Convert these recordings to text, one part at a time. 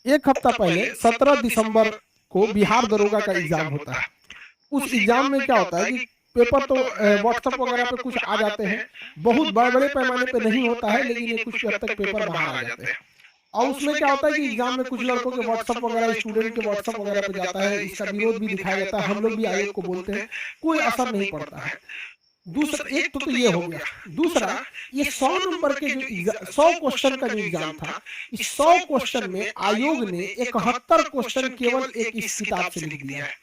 एक हफ्ता पहले 17 दिसंबर को बिहार दरोगा का एग्जाम होता है। उस एग्जाम में क्या होता है कि पेपर तो व्हाट्सएप वगैरह पे कुछ आ जाते हैं, बहुत बड़े बड़े पैमाने पे नहीं होता है, लेकिन ये कुछ हद तक पेपर बाहर आ जाते हैं। और उसमें क्या होता है कि एग्जाम में कुछ लड़कों के व्हाट्सएप वगैरह, स्टूडेंट के व्हाट्सएप वगैरह पे जाता है, इसका विरोध भी दिखाया जाता है, हम लोग भी आयोग को बोलते हैं, कोई असर नहीं पड़ता है। दूसरा एक तो ये हो गया। दूसरा, ये 100 नंबर के जो 100 क्वेश्चन का जो एग्जाम था, इस 100 क्वेश्चन में आयोग ने 71 क्वेश्चन केवल एक इस किताब से लिख दिया है।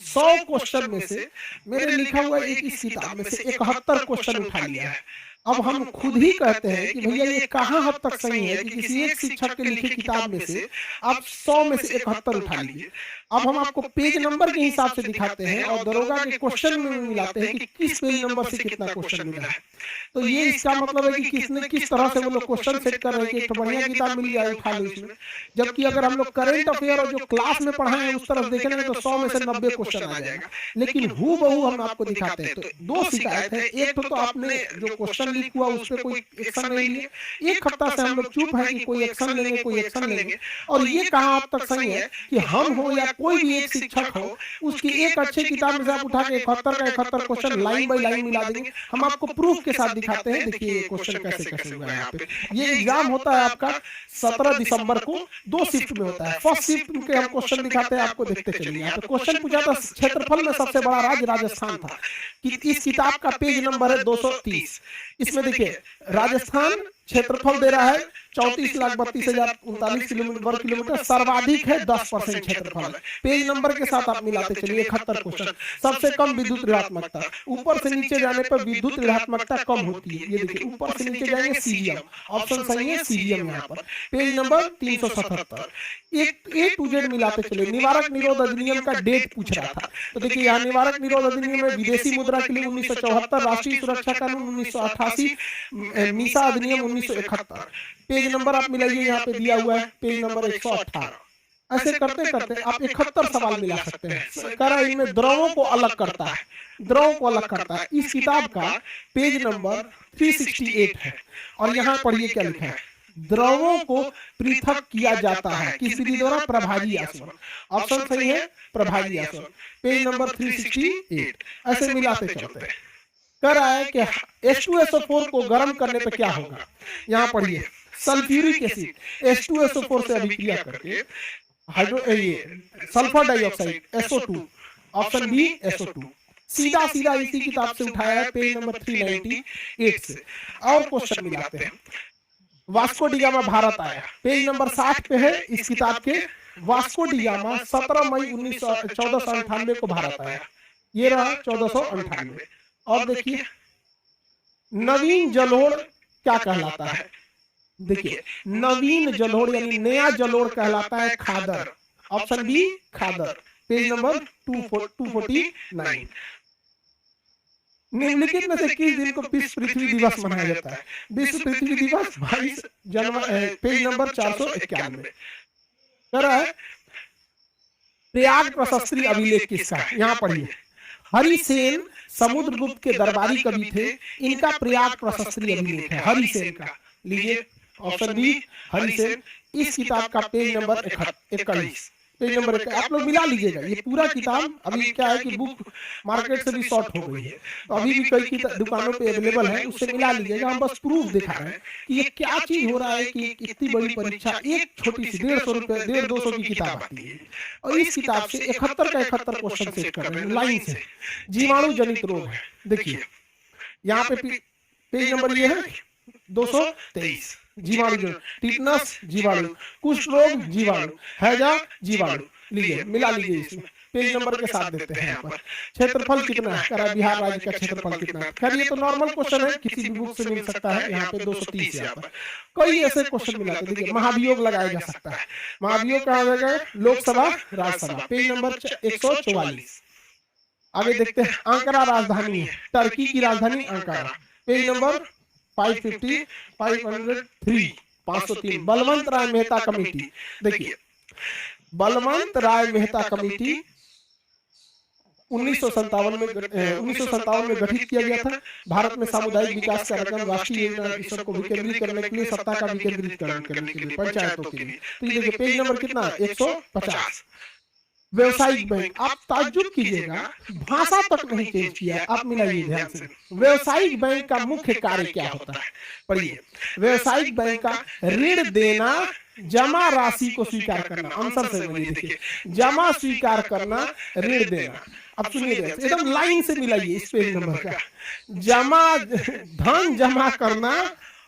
100 क्वेश्चन में से मेरे लिखा हुआ एक इस किताब में से 71 क्वेश्चन उठा लिया है। अब हम खुद ही कहते हैं कि भैया ये कहाँ हद तक सही है कि किसी एक शिक्षक के लिखे किताब में से आप 100 में से 71 उठा लीजिए। अब हम आपको पेज नंबर के हिसाब से दिखाते हैं और दरोगा के क्वेश्चन में मिलाते हैं कि किस पेज नंबर से कितना क्वेश्चन मिला है। तो ये इसका मतलब है कि किसने किस तरह से वो लोग क्वेश्चन सेट कर रहे हैं कि एक तो बढ़िया किताब मिल जाए, उठा लो इसमें। जबकि अगर हम लोग करेंट अफेयर और जो क्लास में पढ़ाए हैं उस तरफ देखेंगे तो 100 में से 90 क्वेश्चन आ जाएगा, लेकिन हूबहू हम आपको दिखाते हैं। तो दो शिकायत है, एक तो आपने जो क्वेश्चन लीक हुआ उस पर कोई एक्शन नहीं लिए, एक हफ्ता से हम लोग चुप है कि कोई एक्शन लेंगे कोई एक्शन लेंगे। और ये कहाँ अब तक सही है कि हम हो या कोई भी एक शिक्षक हो, उसकी एक अच्छी किताब में से आप उठा के 71 का 71 क्वेश्चन लाइन बाय लाइन मिला देंगे। हम आपको प्रूफ के साथ दिखाते हैं, देखिए ये क्वेश्चन कैसे कैसे हुआ है यहाँ पे। ये एग्जाम होता है आपका 17 दिसंबर को, 2 शिफ्ट में होता है। फर्स्ट शिफ्ट के हम क्वेश्चन दिखाते हैं आपको, देखते चलिए। यहाँ पे क्वेश्चन पूछा था क्षेत्रफल में सबसे बड़ा राज्य राजस्थान था। कि इस किताब का पेज नंबर है 230। इसमें देखिए राजस्थान क्षेत्रफल दे रहा है 34,32,039 किलोमीटर वर्ग किलोमीटर, सर्वाधिक है 10% क्षेत्रफल है। पेज नंबर के साथ आप मिलाते चलिए 71 क्वेश्चन। सबसे कम विद्युत ऋणात्मकता, ऊपर से नीचे जाने पर विद्युत ऋणात्मकता कम होती है। ये देखिए ऊपर से नीचे जाएंगे सीरियम, ऑप्शन सही है सीरियम यहाँ पर। Page number 377। एक ए टू जेड मिलाते चले। निवारक निरोध अधिनियम का डेट पूछ रहा था, तो देखिए यहाँ निवारक निरोध अधिनियम में विदेशी मुद्रा के लिए 1974, राष्ट्रीय सुरक्षा कानून 1988, मीसा अधिनियम 1971। पेज नंबर आप मिलाइए, यहाँ पे दिया हुआ है पेज नंबर 118। ऐसे करते करते आप 71 सवाल मिला सकते हैं। करा इनमें द्रवों को अलग करता है, द्रव को अलग करता है। इस किताब का पेज नंबर 368 है और यहाँ पढ़िए क्या लिखा है। द्रवों को पृथक किया जाता है किस विधि द्वारा? प्रभावी आसवन। ऑप्शन सही है प्रभावी आसवन। Page number 368। ऐसे मिलाते चलते कह रहा है कि H2SO4 को गर्म करने पर क्या होगा। यहाँ पढ़िए सल्फ्यूरिक एसिड H2SO4 से अभिक्रिया करके hydro sulphur dioxide SO2, option B SO2। सीधा सीधा इसी किताब से उठाया है पेज नंबर 398 से। और क्वेश्चन मिलाते हैं। वास्को डी गामा भारत आया, पेज नंबर 60 पे है इस किताब के। वास्को डी गामा 17 मई 1498 को भारत आया। ये रहा 1498। और देखिए नवीन जलोढ़ क्या कहलाता है। देखिए नवीन जलोढ़ यानी नया जलोढ़ कहलाता है खादर, ऑप्शन बी खादर। Page number 249। निम्नलिखित में से किस दिन को विश्व पृथ्वी दिवस मनाया जाता है? विश्व पृथ्वी दिवस 22 जनवरी, पेज नंबर 491। प्रयाग प्रशस्त्री अभिलेख किसका? यहाँ पढ़िए हरिसेन समुद्रगुप्त के दरबारी कवि थे, इनका प्रयाग प्रशस्त्री अभिलेख है हरिसेन का। लीजिए ऑप्शन बी हरिसेन। इस किताब का पेज नंबर 21, पेज नंबर 21 आप लोग मिला लीजिएगा। ये पूरा किताब अभी क्या है कि बुक मार्केट से भी शॉर्ट हो गई है, तो अभी भी कई दुकानों पे अवेलेबल है, उससे मिला लीजिएगा। हम बस प्रूफ दिखा रहे हैं कि ये क्या चीज हो रहा है कि इतनी बड़ी परीक्षा एक छोटी सी 150 रुपए 150-200 की किताब आती है और इस किताब से 71 का 71 क्वेश्चन सेट कर रहे हैं लाइन से। जीवाणु जनित रोग है, देखिए यहाँ पे पेज नंबर ये है 223। जीवाणु, टिटनस जीवाणु, कुष्ठ रोग जीवाणु, हैजा जीवाणु। लीजिए मिला लीजिए इसमें, पेज नंबर के साथ देते हैं। यहाँ पर क्षेत्रफल कितना है, करा बिहार राज्य का क्षेत्रफल कितना है। खैर ये तो नॉर्मल क्वेश्चन है, किसी भी बुक से मिल सकता है। यहाँ पे 230 यहाँ पर कई ऐसे क्वेश्चन मिला है। देखिए महाभियोग लगाया जा सकता है। महाभियोग कहा जाएगा लोकसभा राज्यसभा, पेज नंबर 144। आगे देखते हैं अंकारा राजधानी है, टर्की की राजधानी अंकारा, पेज नंबर 550 503 503। बलवंत राय मेहता कमेटी, देखिए बलवंत राय मेहता कमेटी 1957 में गठित किया गया था। भारत में सामुदायिक विकास कार्यक्रम, राष्ट्रीय योजना मिशन को विकेंद्रीय करने के लिए, सत्ता का विकेंद्रीकरण करने के लिए, पंचायतों के लिए। तो ये देखिए पेज नंबर कितना है, 150। व्यवसायिक बैंक, आप ताज्जुब कीजिएगा, भाषा तक नहीं चेंज किया, आप मिलाइए ध्यान से। व्यवसायिक बैंक का मुख्य कार्य क्या होता है, पढ़िए। व्यवसायिक बैंक का ऋण देना, जमा राशि को स्वीकार करना, आंसर से बनी देखिए, जमा स्वीकार करना, ऋण देना। अब सुनिए एकदम लाइन से मिलाइए इस पेज नंबर का, जमा, धन जमा करना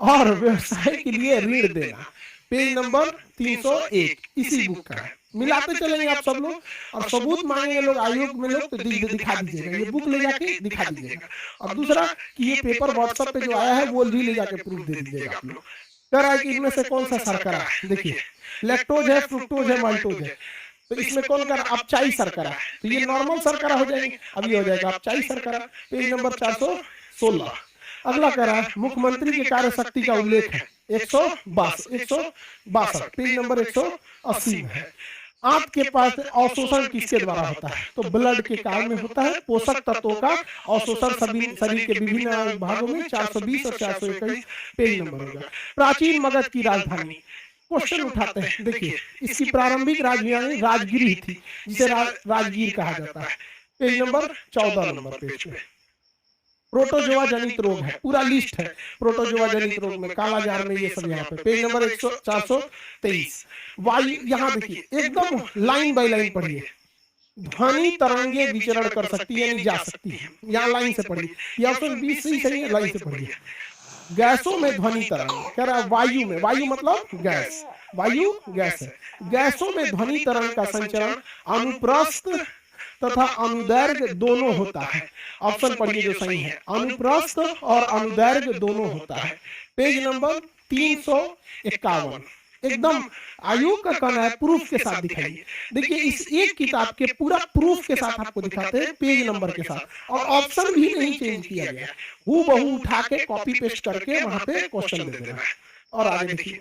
और व्यवसाय के लिए ऋण देना, पेज नंबर 301 इसी बुक का है। मिलाते चलेंगे आप सब लोग, और सबूत मांगेंगे लोग आयोग में लोग तो दिखा दीजिएगा, ये बुक ले जाके दिखा दीजिएगा। और दूसरा कि ये पेपर व्हाट्सएप पे जो आया है वो भी ले जाके प्रूफ दे दीजिएगा आप लोग। कह रहा है कि इनमें से कौन सा शर्करा है, देखिए लैक्टोज है, फ्रुक्टोज है, माल्टोज है, तो इसमें कौन कर अपचाई शर्करा है, तो ये नॉर्मल शर्करा हो जाएंगे, अभी हो जाएगा अपचाई शर्करा, पेज नंबर 416। अगला कह रहा है मुख्यमंत्री की कार्य शक्ति का उल्लेख है, 162, पेज नंबर 180 में है। आंत के पास अवशोषण किसके द्वारा होता है, तो ब्लड के कारण में होता है। पोषक तत्वों का अवशोषण सभी शरीर के विभिन्न भागों में, 420 और 421 पेज नंबर होगा। प्राचीन मगध की राजधानी, क्वेश्चन उठाते हैं, देखिए इसकी प्रारंभिक राजधानी राजगिरी थी, जिसे राजगीर कहा जाता है, पेज नंबर 14 नंबर पेज पे। प्रोटोजोआ जनित रोग है, पूरा लिस्ट है प्रोटोजोआ जनित रोग में, काला जार में ये सब यहाँ पे, पेज नंबर 423। वायु, यहाँ देखिए एकदम लाइन बाय लाइन पढ़िए। ध्वनि तरंगे विचरण कर सकती है, यानी जा सकती है, यहाँ लाइन से पढ़िए, ये ऑप्शन 20 सही है, लाइन से पढ़िए। गैसों में ध्वनि तरंग, कह रहा है वायु में, वायु मतलब गैस, वायु गैस है, गैसों में ध्वनि तरंग का संचरण अनुप्रस्थ तथा अनुदैर्घ्य दोनों होता है। ऑप्शन पढ़िए जो सही है, अनुप्रस्थ और अनुदैर्घ्य दोनों होता है, पेज नंबर 351। एकदम आयोग का कहना है प्रूफ के साथ दिखाइए। देखिए इस एक किताब के पूरा प्रूफ के साथ आपको दिखाते हैं, पेज नंबर के साथ, और ऑप्शन भी नहीं चेंज किया गया, हूबहू उठा के कॉपी पेस्ट करके वहां पे क्वेश्चन दे देना है। और आगे देखिए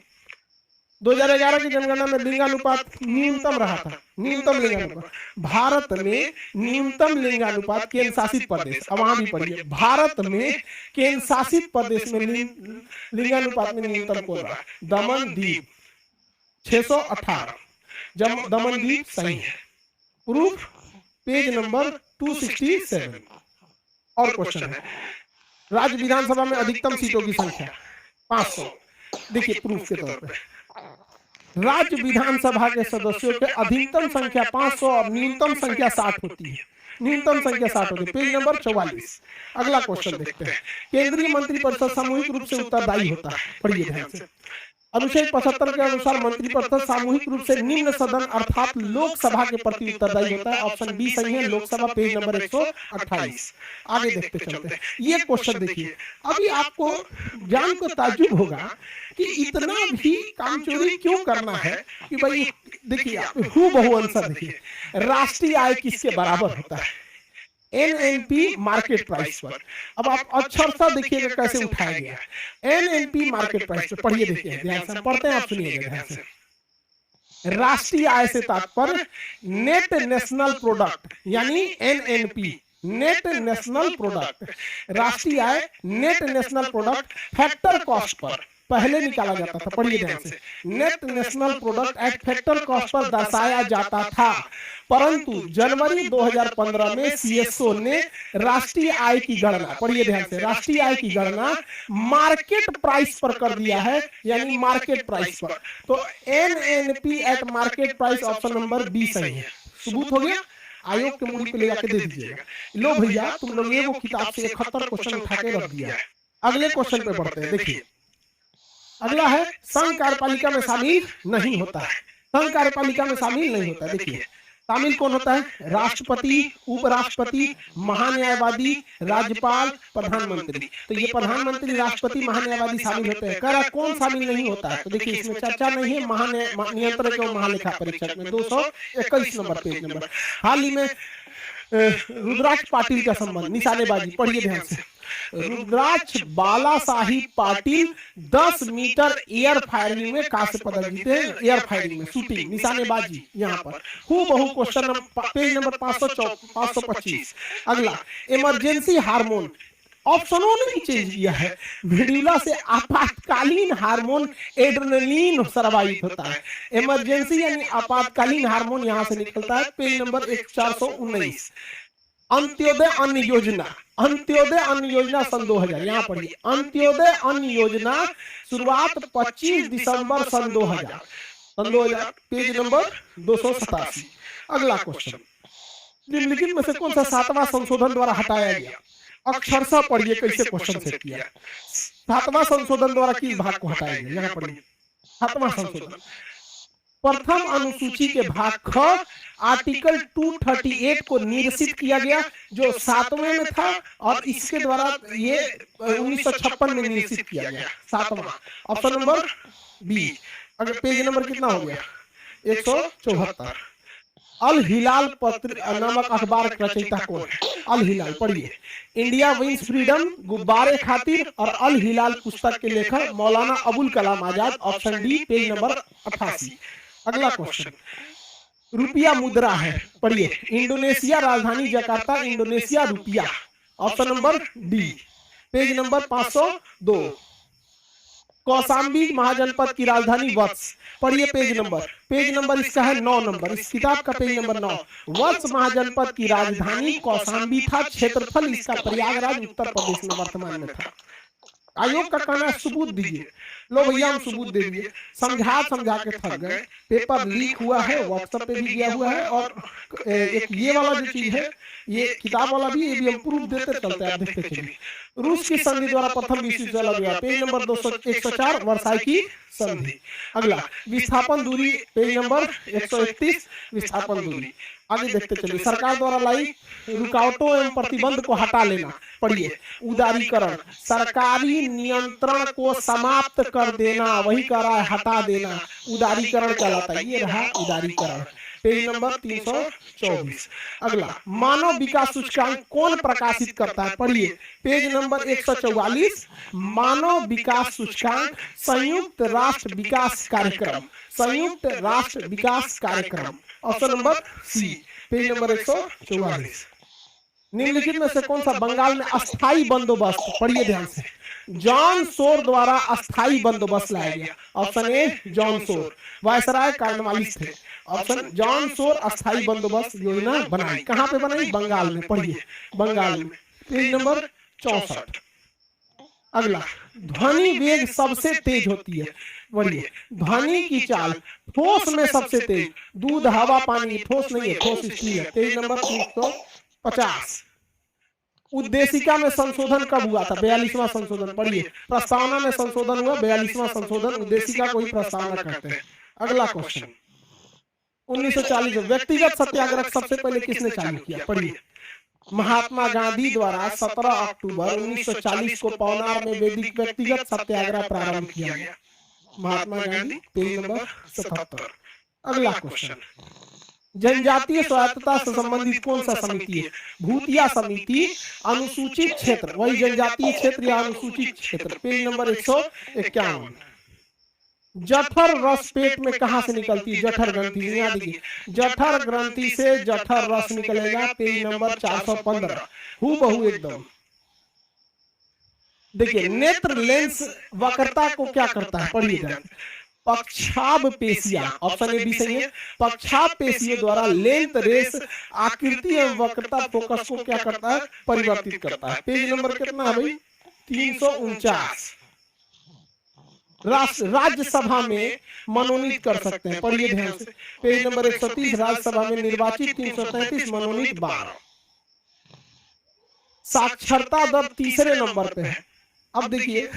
2011 की जनगणना में लिंगानुपात न्यूनतम रहा था, न्यूनतम लिंगानुपात भारत में, न्यूनतम लिंगानुपात केंद्र शासित प्रदेश, अब वहां भी पढ़िए, भारत में केंद्र शासित प्रदेश में लिंगानुपात में न्यूनतम कौन रहा, दमन दीव 618, दमन दीव सही है, प्रूफ पेज नंबर 267। और क्वेश्चन है राज्य विधानसभा में अधिकतम सीटों की संख्या 500, देखिए प्रूफ के तौर पे राज्य विधानसभा के सदस्यों के अधिकतम संख्या 500 और न्यूनतम संख्या 60 होती है, न्यूनतम संख्या 60 होती है, पेज नंबर 44। अगला क्वेश्चन देखते हैं, केंद्रीय मंत्रिपरिषद सामूहिक रूप से उत्तरदायी होता है, पढ़िए ध्यान से। अनुच्छेद 75 के अनुसार मंत्रिपरिषद सामूहिक रूप से निम्न सदन अर्थात लोकसभा के प्रति उत्तरदायी होता है, ऑप्शन बी सही है, लोकसभा, पेज नंबर 128। आगे देखते चलते हैं, ये क्वेश्चन देखिए, अभी आपको जान को ताज्जुब होगा कि इतना भी कामचोरी क्यों करना है, कि भाई देखिए हूबहू आंसर देखिए, राष्ट्रीय आय किसके बराबर होता है, एनएनपी मार्केट प्राइस पर। अब आप अक्षर सा देखिएगा कैसे उठाया गया, एनएनपी मार्केट प्राइस पर, पढ़िए देखिए ध्यान से, पढ़ते हैं आप सुनिएगा ध्यान से। राष्ट्रीय आय से तात्पर्य नेट नेशनल प्रोडक्ट, यानी एनएनपी, नेट नेशनल प्रोडक्ट, राष्ट्रीय आय net national product factor cost पर पहले निकाला जाता था, पढ़िए ध्यान से, net national product at factor cost पर दर्शाया जाता था, परंतु जनवरी 2015 में सीएसओ ने राष्ट्रीय आय की गणना, पढ़िए ध्यान से, राष्ट्रीय आय की गणना मार्केट प्राइस पर कर दिया है, यानी मार्केट प्राइस पर। तो NNP at market price, option number B सही है, सबूत हो गया, आयोग के मूल पे ले जाके दे दीजिएगा। लो भैया तुम लोग ये वो किताब से 71 क्वेश्चन उठा के रख दिया है। अगले क्वेश्चन पे बढ़ते हैं, देखिए अगला है संघ कार्यपालिका में शामिल नहीं होता है, संघ कार्यपालिका में शामिल नहीं होता है। देखिए शामिल कौन होता है, राष्ट्रपति, उपराष्ट्रपति, महान्यायवादी, राज्यपाल, प्रधानमंत्री। तो ये प्रधानमंत्री, राष्ट्रपति, महान्यायवादी शामिल होते हैं। कह कौन शामिल नहीं होता है, तो देखिए इसमें चर्चा नहीं है, नियंत्रक एवं महालेखा परीक्षक में 221 नंबर पेज नंबर। हाल ही में रुद्राक्ष पाटिल का संबंध, निशानेबाजी पढ़िए ध्यान से। रुद्राक्ष बालासाही पाटिल 10 मीटर एयर फायरिंग में कांस्य पदक जीते हैं, एयर फायरिंग में, शूटिंग, निशानेबाजी। यहाँ पर हूबहू क्वेश्चन पेज नंबर 525। अगला, इमरजेंसी हार्मोन, ऑप्शनों ने ही चेंज किया है। मेडुला से आपातकालीन हार्मोन एड्रेनलिन स्रावित होता है। इमरजेंसी यानी आपातकालीन हार्मोन यहाँ से निकलता है, पेज नंबर 419। अंत्योदय अन्न योजना, अंत्योदय अन्न योजना सन 2000, यहाँ पढ़िए, अंत्योदय अन्न योजना शुरुआत 25 दिसंबर सन 2000, पेज नंबर 287। अगला क्वेश्चन, निम्नलिखित में से कौन सा 7वां संशोधन द्वारा हटाया गया? अक्षरशः पढ़िए कैसे क्वेश्चन सेट किया। 7वां संशोधन द्वारा किस भाग को हटाया गया? यहाँ पढ़िए, 7वां संशोधन, प्रथम अनुसूची के भाग ख आर्टिकल 238 को निरसित किया गया, जो 7वें में था, और इसके द्वारा ये 1956 में निरसित किया गया। 7वां, ऑप्शन नंबर बी। अगर पेज नंबर कितना हो गया? 174। अल हिलाल पत्र नामक अखबार का रचयिता कौन है? अल हिलाल पढ़िए, इंडिया विंस फ्रीडम, गुब्बारे खातिर और अल हिलाल पुस्तक के लेखक Maulana Abul Kalam Azad, option D, page number 88। अगला क्वेश्चन, रुपया मुद्रा है, पढ़िए, इंडोनेशिया राजधानी जकार्ता, इंडोनेशिया रुपया, option number D, page number 502। Kaushambi महाजनपद की राजधानी वत्स, पढ़िए पेज नंबर इसका है 9 नंबर, इस किताब का पेज नंबर 9। वत्स महाजनपद की राजधानी कौशाम्बी था, क्षेत्रफल इसका प्रयागराज उत्तर प्रदेश में वर्तमान में था। आयोग का कहना है सबूत दीजिए, लो भैया हम सबूत दे दिए, समझा के थक गए। पेपर लीक हुआ है, व्हाट्सएप पे भी गया हुआ है, और एक ये वाला जो चीज है, ये किताब वाला भी, ये भी हम प्रूफ देते चलते हैं, आप देखते चलिए। रूस की संधि द्वारा प्रथम विश्व युद्ध लड़ गया, पेज नंबर 104, वर्साई की संधि। अगला, विस्थापन दूरी, पेज नंबर 131, विस्थापन दूरी। आगे देखते चलिए, सरकार द्वारा लाई रुकावटों एवं प्रतिबंध को हटा लेना, पढ़िए, उदारीकरण, सरकारी नियंत्रण को समाप्त कर देना, वही कह रहा है हटा देना, उदारीकरण कहलाता है, ये रहा उदारीकरण, पेज नंबर 324। अगला, मानव विकास सूचकांक कौन प्रकाशित करता है? पढ़िए, पेज नंबर 144, मानव विकास सूचकांक संयुक्त राष्ट्र विकास कार्यक्रम, संयुक्त राष्ट्र विकास कार्यक्रम, option number C, page number 144। निम्नलिखित में से कौन सा बंगाल में अस्थायी बंदोबस्त, पढ़िए ध्यान से, जॉन सोर द्वारा अस्थायी बंदोबस्त लाया गया? ऑप्शन ए, जॉन सोर, वायसराय कार्नवालिस थे, ऑप्शन जॉन सोर अस्थायी बंदोबस्त योजना बनाई। कहाँ पे बनाई? बंगाल में, पढ़िए, बंगाल में, पेज नंबर 64। अगला, ध्वनि वेग सबसे तेज होती है, पढ़िए, ध्वनि की चाल ठोस में सबसे तेज, दूध हवा पानी, ठोस नहीं है, ठोस स्टील है, पेज नंबर 350। उद्देशिका में संशोधन कब हुआ था? 42वां संशोधन, पढ़िए, प्रस्तावना में संशोधन हुआ, 42वां संशोधन, उद्देशिका को ही प्रस्तावना कहते हैं। अगला क्वेश्चन, 1940 व्यक्तिगत सत्याग्रह सबसे पहले किसने चालू किया? पढ़िए, महात्मा गांधी द्वारा 17 अक्टूबर 1940 को पवनार में व्यक्तिगत सत्याग्रह प्रारंभ किया गया। Mahatma Gandhi, page number 77। अगला क्वेश्चन, जनजातीय स्वायत्तता से संबंधित कौन सा समिति है? भूतिया समिति, अनुसूचित क्षेत्र, वही जनजातीय क्षेत्र या अनुसूचित क्षेत्र, पेज नंबर 151। जठर रस पेट में कहां से निकलती है? जठर ग्रंथि, याद देखिए, जठर ग्रंथि से जठर रस निकलेगा, पेज नंबर 415, हूबहू एकदम। देखिए, नेत्र लेंस वक्रता को क्या करता है? पढ़िए, पक्षाभ पेशियां, ऑप्शन ए बी सही है, पक्षाभ पेशियों द्वारा लेंथ रेस आकृति एवं वक्रता फोकस को क्या करता है? परिवर्तित करता है। पेज नंबर कितना है भाई? 349। राज्यसभा में मनोनीत कर सकते हैं, पढ़िए ध्यान से, पेज नंबर 130, राज्यसभा में निर्वाचित 333, मनोनीत 12। साक्षरता दर तीसरे नंबर पे है। अब देखिए,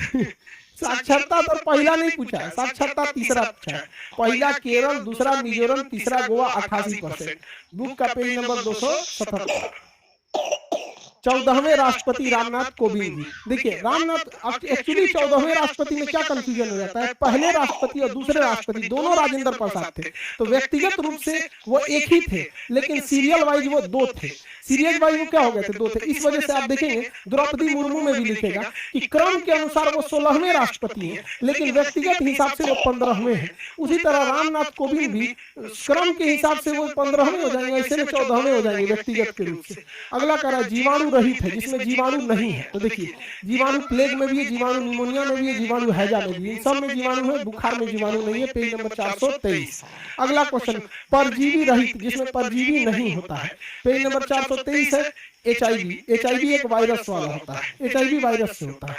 साक्षरता दर पहला नहीं पूछा है, साक्षरता तीसरा पूछा है। पहला केरल, दूसरा मिजोरम, तीसरा गोवा 88%। बुक का पेज नंबर 277। 14वें राष्ट्रपति रामनाथ कोविंद जी। देखिए रामनाथ एक्चुअली 14वें राष्ट्रपति में क्या कंफ्यूजन हो जाता है, पहले राष्ट्रपति और दूसरे राष्ट्रपति दोनों राजेंद्र प्रसाद थे, तो व्यक्तिगत रूप से वो एक ही थे, लेकिन सीरियल वाइज वो दो थे। सीरियल वाइज वो क्या हो गए थे, दो थे। इस वजह से आप देखेंगे द्रौपदी मुर्मू में भी लिखेगा कि क्रम के अनुसार वो 16वें राष्ट्रपति हैं, लेकिन व्यक्तिगत हिसाब से वो 15वें हैं। उसी तरह रामनाथ कोविंद भी क्रम के हिसाब से वो 15वें हो जाएंगे, ऐसे में 14वें हो जाएंगे व्यक्तिगत के रूप से। अगला कह रहा है जीवाणु रहित है, जिसमें जीवाणु नहीं है। तो देखिए जीवाणु प्लेग में भी है, जीवाणु निमोनिया में भी है, जीवाणु हैजा में भी है, इन सब में जीवाणु है, बुखार में जीवाणु नहीं है। Page number 423। अगला क्वेश्चन परजीवी रहित, जिसमें परजीवी नहीं होता है। पेज नंबर 423 है HIV। HIV एक वायरस वाला होता है, HIV वायरस से होता है।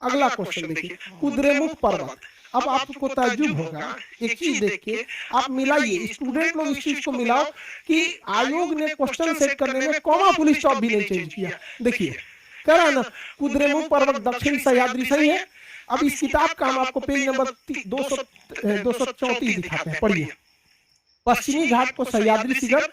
अगला क्वेश्चन देखिए कुद्रेमुख पर्वत। अब आपको ताज्जुब होगा एक चीज देख के, आप मिलाइए, स्टूडेंट लोग इस चीज को मिलाओ कि आयोग ने क्वेश्चन सेट करने में कॉमा फुल स्टॉप भी नहीं चेंज किया। देखिए कह रहा है ना कुद्रेमुख पर्वत दक्षिण सह्याद्री सही है। अब इस किताब का हम आपको पेज नंबर 234 दिखाते हैं, पढ़िए। पश्चिमी घाट को सह्याद्री शिखर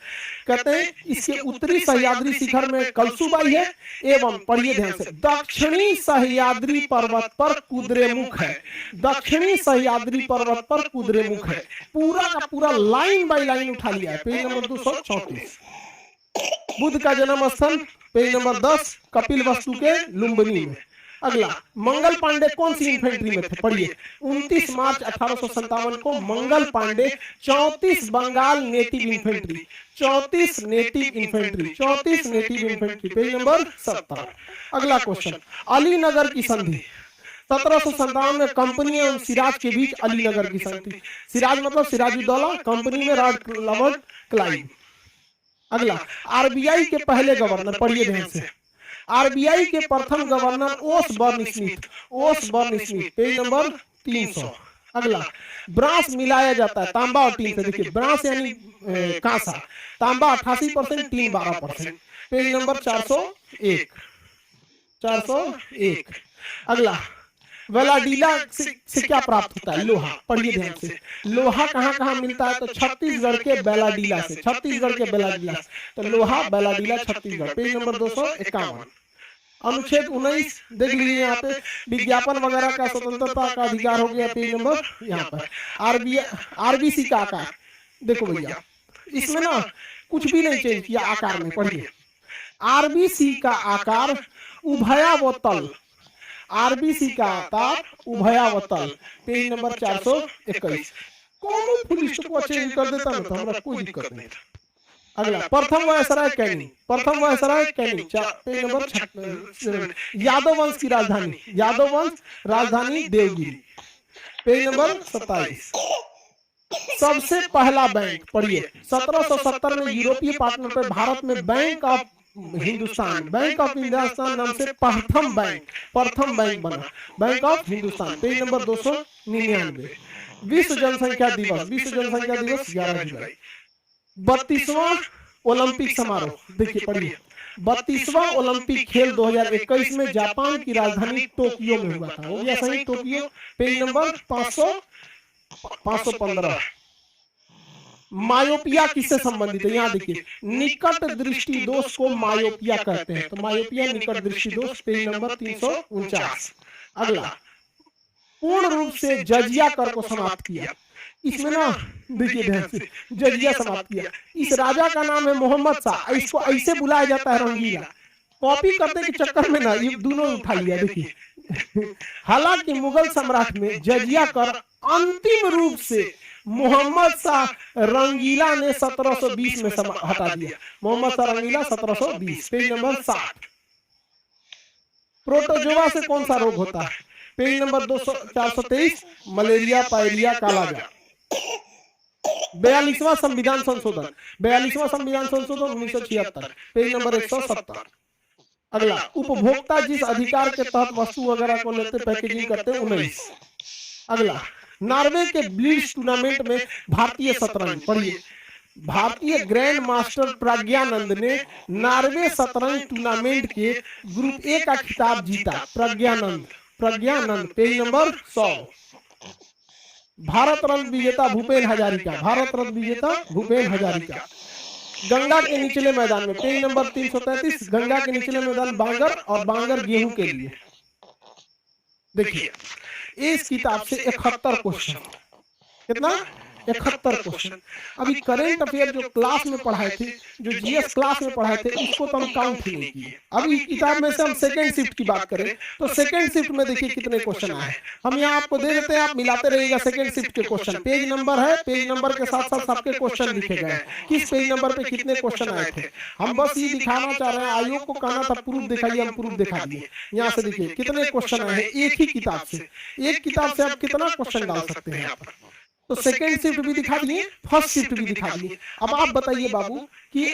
कहते हैं, इसके उत्तरी सह्याद्री शिखर में कलसुबाई है, एवं पढ़िए ध्यान से दक्षिणी सह्याद्री पर्वत पर कुद्रेमुख है। दक्षिणी सह्याद्री पर्वत पर कुद्रेमुख है। पूरा का पूरा लाइन बाय लाइन उठा लिया है। Page number 234। बुद्ध का जन्म स्थल पेज नंबर 10 कपिल वस्तु के लुम्बिनी में। अगला मंगल पांडे कौन सी इन्फेंट्री में थे, पढ़िए। 29 मार्च 1857 को Mangal Pandey 34 Bengal native infantry, 34 native infantry, page number 70। अगला क्वेश्चन अलीनगर की संधि 1757 में कंपनी और सिराज के बीच अलीनगर की संधि। सिराज मतलब सिराजुद्दौला, कंपनी में रॉबर्ट क्लाइव। अगला RBI के पहले गवर्नर, पढ़िए ध्यान से। RBI के प्रथम गवर्नर ओसबर्न स्मिथ, पेज नंबर 300। अगला ब्रांस मिलाया जाता है तांबा और टीन से। देखिए ब्रांस यानी कांसा, तांबा 88%, टीन 12%, पेज नंबर 401। अगला वेलाडीला से क्या प्राप्त होता है, लोहा, पढ़िए ध्यान से। लोहा कहाँ कहाँ मिलता है, तो छत्तीसगढ़ के बेलाडीला से, तो लोहा बेलाडीला छत्तीसगढ़, पेज नंबर 251। अनुच्छेद 19 देख लीजिए यहाँ पे, विज्ञापन वगैरह का स्वतंत्रता का अधिकार हो गया, पेज नंबर यहाँ पर। RBC का आकार देखो भैया, इसमें ना कुछ भी नहीं चेंज किया आकार में, पढ़िए। RBC का आकार उभयावतल, RBC का आकार उभयावतल, पेज नंबर 421। कौन फुल स्टॉप को चेंज कर देता ना तो हमारा कोई दिक्कत नहीं था। अगला प्रथम viceroy Canning, page number Yadav वंश की राजधानी, देवगिरी, पेज नंबर 27। सबसे पहला बैंक, पढ़िए। 1770 में यूरोपीय पार्टनर पर भारत में बैंक ऑफ हिंदुस्तान नाम से प्रथम बैंक बना, bank of Hindustan, page number 299। विश्व जनसंख्या दिवस 11 जुलाई। 32वां ओलंपिक समारोह, देखिए पढ़िए। 32वां ओलंपिक खेल 2021 में जापान की राजधानी टोक्यो में हुआ था, हो गया सही, टोक्यो, पेज नंबर 515। मायोपिया किससे संबंधित है, यहाँ देखिए। निकट दृष्टि दोष को मायोपिया कहते हैं, तो मायोपिया निकट दृष्टि दोष, पेज नंबर 349। अगला पूर्ण रूप से जजिया कर को समाप्त किया। इसमें ना देखिए ध्यान से, जजिया समाप्त किया। इस राजा का नाम है मोहम्मद शाह, इसको ऐसे बुलाया जाता है रंगीला। कॉपी करने के चक्कर में ना ये दोनों उठा लिया, देखिए। हालांकि मुगल सम्राट में जजिया कर अंतिम रूप से मोहम्मद शाह रंगीला ने 1720 में हटा दिया। मोहम्मद शाह रंगीला 1720, पेज नंबर 60। प्रोटोजोआ से कौन सा रोग होता है, पेज नंबर 423। मलेरिया, पायरिया, कालाजार। 42वां संविधान संशोधन 1976, पेज नंबर 170। अगला उपभोक्ता जिस अधिकार के तहत वस्तु वगैरह को लेते पैकेजिंग करते हैं 19। अगला नॉर्वे के ब्लिट्ज टूर्नामेंट में भारतीय शतरंज, पढ़िए। भारतीय ग्रैंड मास्टर प्रज्ञानंद ने नॉर्वे शतरंज टूर्नामेंट के ग्रुप ए का खिताब जीता। Praggnanandhaa, page number 100। भारत रत्न विजेता भूपेन हजारिका, गंगा के निचले मैदान में, पेज नंबर 333, गंगा के निचले मैदान बांगर और बांगर गेहूं के लिए। देखिए इस किताब से 71 क्वेश्चन, कितना 71 क्वेश्चन। अभी करेंट अफेयर जो क्लास में पढ़ाए थे, जो जीएस क्लास में पढ़ाए थे, उसको तो हम काउंट ही नहीं किए। अभी किताब में से हम सेकंड शिफ्ट की बात करें तो सेकंड शिफ्ट में देखिए कितने क्वेश्चन आए। हम यहाँ आपको दे देते हैं, आप मिलाते रहिएगा सेकंड शिफ्ट के क्वेश्चन। पेज नंबर है, पेज नंबर के साथ साथ सबके क्वेश्चन लिखे गए, किस पेज नंबर पे कितने क्वेश्चन आए थे। हम बस ये दिखाना चाह रहे हैं, आयोग को कहना था प्रूफ दिखाइए, हम प्रूफ दिखा दिए। यहाँ से देखिए कितने क्वेश्चन आए हैं एक ही किताब से। एक किताब से आप कितना क्वेश्चन डाल सकते हैं यहाँ पर। तो सेकंड शिफ्ट भी दिखा दिए, फर्स्ट शिफ्ट भी दिखा दिए। अब आप बताइए बाबू कि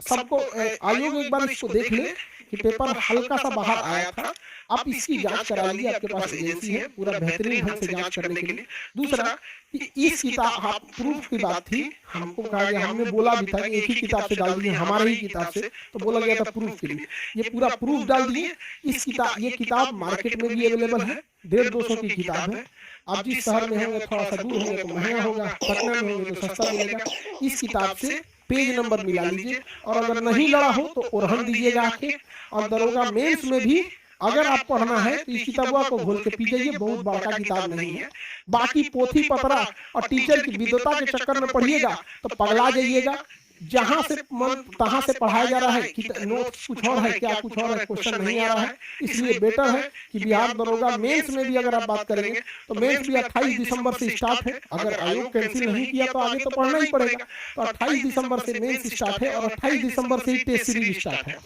सबको आयोग एक बार इसको देख ले कि पेपर हल्का सा बाहर आया था, आप इसकी जांच करा लीजिए, आपके पास एजेंसी है पूरा बेहतरीन ढंग से जांच करने के लिए। दूसरा कि इस किताब, आप प्रूफ की बात थी, हमको कहा गया, हमने बोला भी था कि एक ही किताब से डाल दिए, हमारे ही किताब से, तो बोला गया था प्रूफ के लिए। ये पूरा प्रूफ डाल दिए। इस किताब, ये किताब मार्केट में भी अवेलेबल है, 150-200 की किताब है। आप जिस शहर में होंगे, थोड़ा सा दूर होंगे तो महंगा होगा, पटना में होंगे तो सस्ता मिलेगा। इस किताब से पेज नंबर मिला लीजिए, और अगर नहीं लड़ा हो तो ओरहन दीजिएगा आके। और दरोगा मेंस में भी अगर आप पढ़ना है तो इस किताबों को खोल के पी जाइए, बहुत बड़का किताब नहीं है। बाकी पोथी पतरा और टीचर की विद्वता के चक्कर में पढ़िएगा तो पगला जाइएगा। जहां से मन तहां से पढ़ाया जा रहा है कि नोट कुछ और है, क्या कुछ और है, क्वेश्चन नहीं आ रहा है। इसलिए बेटर है कि बिहार दरोगा मेंस में भी अगर आप बात करेंगे तो मेंस भी 28 दिसंबर से स्टार्ट है। अगर आयोग कैंसिल नहीं किया तो आगे तो पढ़ना ही पड़ेगा। तो 28 दिसंबर से मेंस स्टार्ट है और 28 दिसंबर से ही टेस्ट सीरीज स्टार्ट है।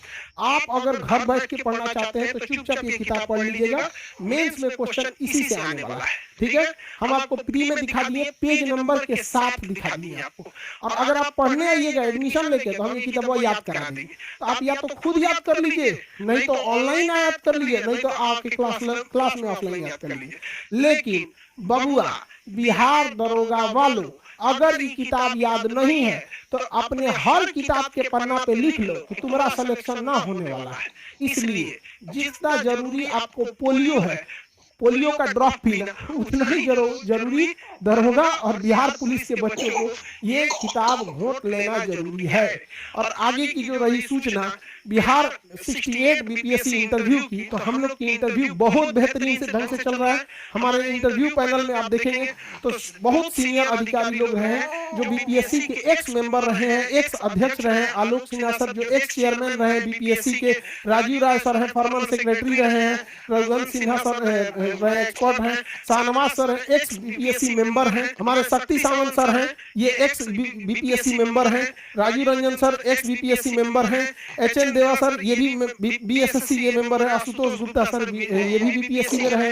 आप अगर घर बैठ के पढ़ना चाहते हैं तो चुपचाप ये किताब पढ़ लीजिएगा, मेंस में क्वेश्चन इसी से आने वाला है। ठीक है, हम आपको प्री में दिखा दिए, पेज नंबर के साथ दिखा दिए आपको। और अगर आप पढ़ने आइएगा एडमिशन लेके तो हम ये किताब याद करा देंगे। तो आप या तो खुद याद कर लीजिए, नहीं तो ऑनलाइन याद कर लीजिए, नहीं तो आपके क्लास में ऑफलाइन याद कर लीजिए। लेकिन बबुआ बिहार दरोगा वालों, अगर ये किताब याद नहीं है तो अपने हर किताब के पन्ना पे लिख लो कि तुम्हारा सिलेक्शन ना होने वाला है। इसलिए जितना जरूरी आपको पोलियो है, पोलियो का ड्रॉप पीना, उतना ही जरूरी दरोगा और बिहार पुलिस के बच्चों को ये किताब घोट लेना जरूरी है। और आगे की जो रही सूचना बिहार 68 बीपीएससी इंटरव्यू की, तो हम लोग की इंटरव्यू बहुत बेहतरीन से ढंग से चल रहा है। हमारे इंटरव्यू पैनल में आप देखेंगे तो बहुत सीनियर अधिकारी लोग रहे हैं, जो बीपीएससी के एक्स मेंबर रहे हैं, एक्स अध्यक्ष रहे हैं। आलोक सिन्हा सर जो एक्स चेयरमैन रहे बीपीएससी के, राजीव राय सर है फॉर्मर सेक्रेटरी रहे हैं, रघुवंश सिन्हा सर एक्सपर्ट हैं, Shahnawaz sir ex BPSC member हैं, हमारे शक्ति सावंत सर हैं, ये एक्स बीपीएससी मेंबर हैं, Rajiv Ranjan sir ex BPSC member हैं, एचएन देवा सर ये भी बीएसएससी ये मेंबर है, आशुतोष गुप्ता सर ये भी बीपीएससी में रहे,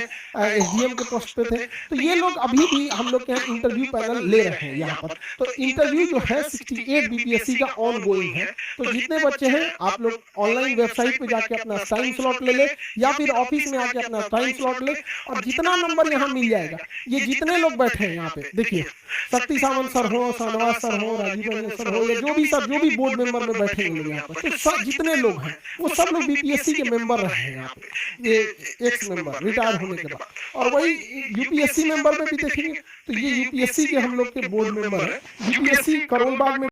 एसडीएम के पोस्ट पे थे। तो ये लोग अभी भी हम लोग के यहाँ इंटरव्यू पैनल ले रहे हैं यहाँ पर। तो इंटरव्यू जो है 68 बीपीएससी का ऑन गोइंग है। तो जितने बच्चे हैं आप लोग ऑनलाइन वेबसाइट पे जाके अपना टाइम स्लॉट ले ले, या फिर ऑफिस में आके अपना टाइम स्लॉट ले, और जितना नंबर यहाँ मिल जाएगा, ये जितने लोग बैठे हैं यहाँ पे देखिए, शक्ति सावंत सर हो, शाहनवाज सर हो, राजीव रंजन सर हो, या जो भी बोर्ड मेंबर में बैठे हैं यहाँ पर, तो सब जितने लोग हैं वो सब लोग बीपीएससी के मेंबर रहे हैं यहाँ पे, ये एक्स मेंबर रिटायर होने के बाद। और वही यूपीएससी मेंबर में भी देखेंगे तो ये यूपीएससी के हम लोग के बोर्ड मेंबर है। यूपीएससी करोल बाग में